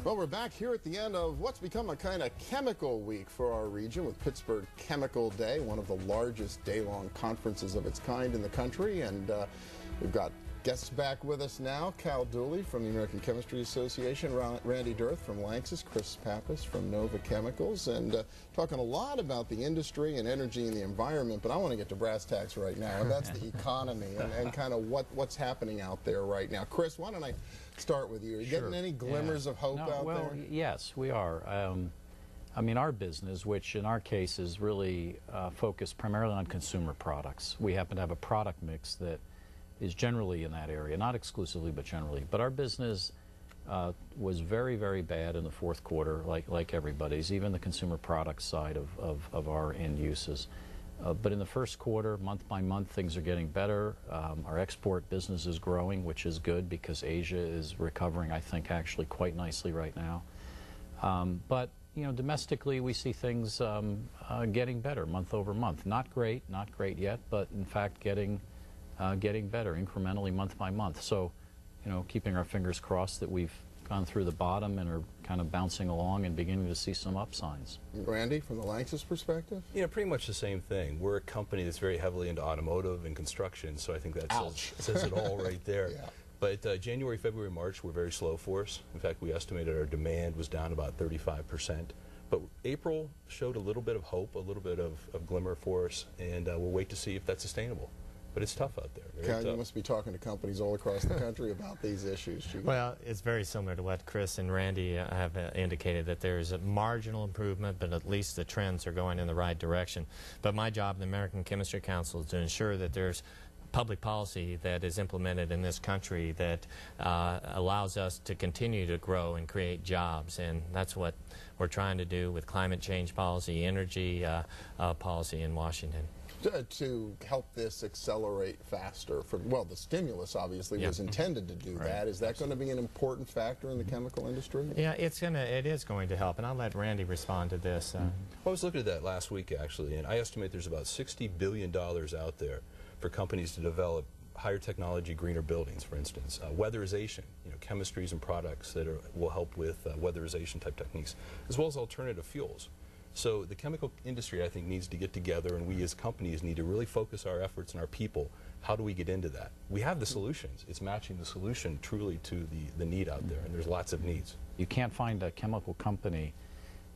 Well, we're back here at the end of what's become a kind of chemical week for our region with Pittsburgh Chemical Day, one of the largest day-long conferences of its kind in the country. And we've got guests back with us now. Cal Dooley from the American Chemistry Association, Randy Dearth from LANXESS, Chris Pappas from Nova Chemicals, and talking a lot about the industry and energy and the environment, but I want to get to brass tacks right now, and that's the economy and kind of what's happening out there right now. Chris, why don't I start with you? Are you getting any glimmers of hope out there? Yes, we are. I mean, our business, which in our case is really focused primarily on consumer products. We happen to have a product mix that is generally in that area, not exclusively, but generally. But our business was very, very bad in the fourth quarter, like everybody's, even the consumer products side of our end uses. But in the first quarter, month by month, things are getting better. Our export business is growing, which is good because Asia is recovering, I think, actually quite nicely right now. But you know, domestically, we see things getting better month over month. Not great yet, but in fact, getting better incrementally month by month. So, you know, keeping our fingers crossed that we've gone through the bottom and are kind of bouncing along and beginning to see some up signs. Randy, from the LANXESS perspective? You know, pretty much the same thing. We're a company that's very heavily into automotive and construction, so I think that says it all right there. Yeah. But January, February, March were very slow for us. In fact, we estimated our demand was down about 35%. But April showed a little bit of hope, a little bit of glimmer for us, and we'll wait to see if that's sustainable. But it's tough out there. Cal, you must be talking to companies all across the country about these issues. Well, it's very similar to what Chris and Randy have indicated, that there's a marginal improvement, but at least the trends are going in the right direction. But my job in the American Chemistry Council is to ensure that there's public policy that is implemented in this country that allows us to continue to grow and create jobs, and that's what we're trying to do with climate change policy, energy policy in Washington. To help this accelerate faster, well, the stimulus obviously was intended to do that. Is that going to be an important factor in the chemical industry? Yeah, it is going to help, and I'll let Randy respond to this. Well, I was looking at that last week, actually, and I estimate there's about $60 billion out there for companies to develop higher technology, greener buildings, for instance. Weatherization, you know, chemistries and products that will help with weatherization type techniques, as well as alternative fuels. So the chemical industry, I think, needs to get together, and we as companies need to really focus our efforts and our people. How do we get into that? We have the solutions. It's matching the solution truly to the need out there, and there's lots of needs. You can't find a chemical company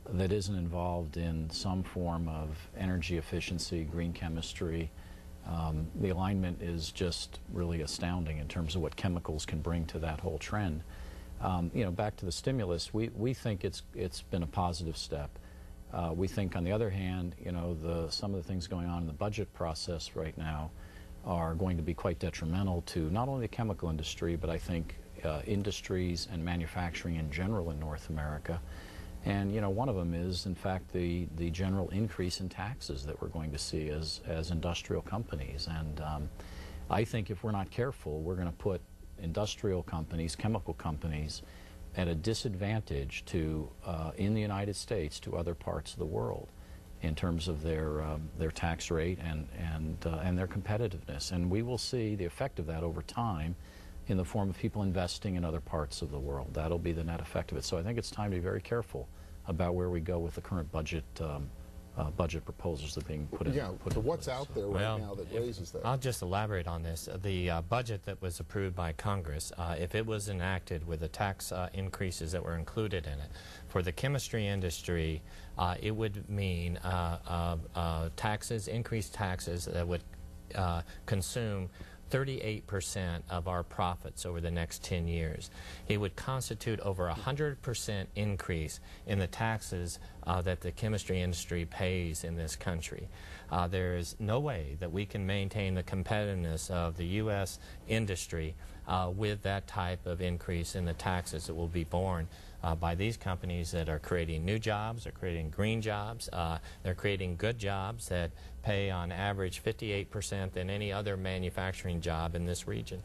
that isn't involved in some form of energy efficiency, green chemistry. The alignment is just really astounding in terms of what chemicals can bring to that whole trend. You know, back to the stimulus, we think it's been a positive step. We think, on the other hand, you know, some of the things going on in the budget process right now are going to be quite detrimental to not only the chemical industry, but I think industries and manufacturing in general in North America. And, you know, one of them is, in fact, the general increase in taxes that we're going to see as industrial companies. And I think if we're not careful, we're going to put industrial companies, chemical companies, at a disadvantage to in the United States to other parts of the world in terms of their tax rate and their competitiveness. And we will see the effect of that over time in the form of people investing in other parts of the world. That'll be the net effect of it. So I think it's time to be very careful about where we go with the current budget proposals that are being put in. Yeah, so what's out there right now that raises that? I'll just elaborate on this. The budget that was approved by Congress, if it was enacted with the tax increases that were included in it, for the chemistry industry, it would mean increased taxes that would consume 38% of our profits over the next 10 years. It would constitute over 100% increase in the taxes that the chemistry industry pays in this country. There is no way that we can maintain the competitiveness of the U.S. industry with that type of increase in the taxes that will be borne by these companies that are creating new jobs, they're creating green jobs, they're creating good jobs that pay on average 58% than any other manufacturing job in this region.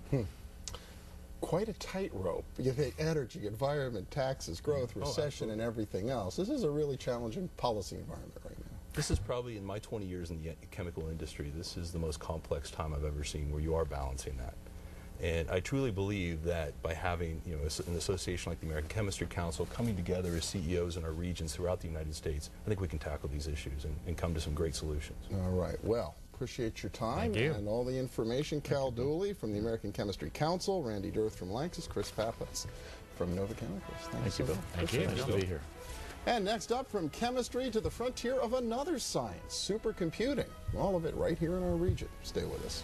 Quite a tightrope. You think energy, environment, taxes, growth, recession, and everything else. This is a really challenging policy environment right now. This is probably, in my 20 years in the chemical industry, this is the most complex time I've ever seen where you are balancing that. And I truly believe that by having an association like the American Chemistry Council coming together as CEOs in our regions throughout the United States, I think we can tackle these issues and come to some great solutions. All right. Well, appreciate your time Thank you. and all the information. Cal Dooley from the American Chemistry Council, Randy Dearth from LANXESS, Chris Pappas from Nova Chemicals. Thank you, Bill. Thank you. Nice to be here. And next up, from chemistry to the frontier of another science, supercomputing. All of it right here in our region. Stay with us.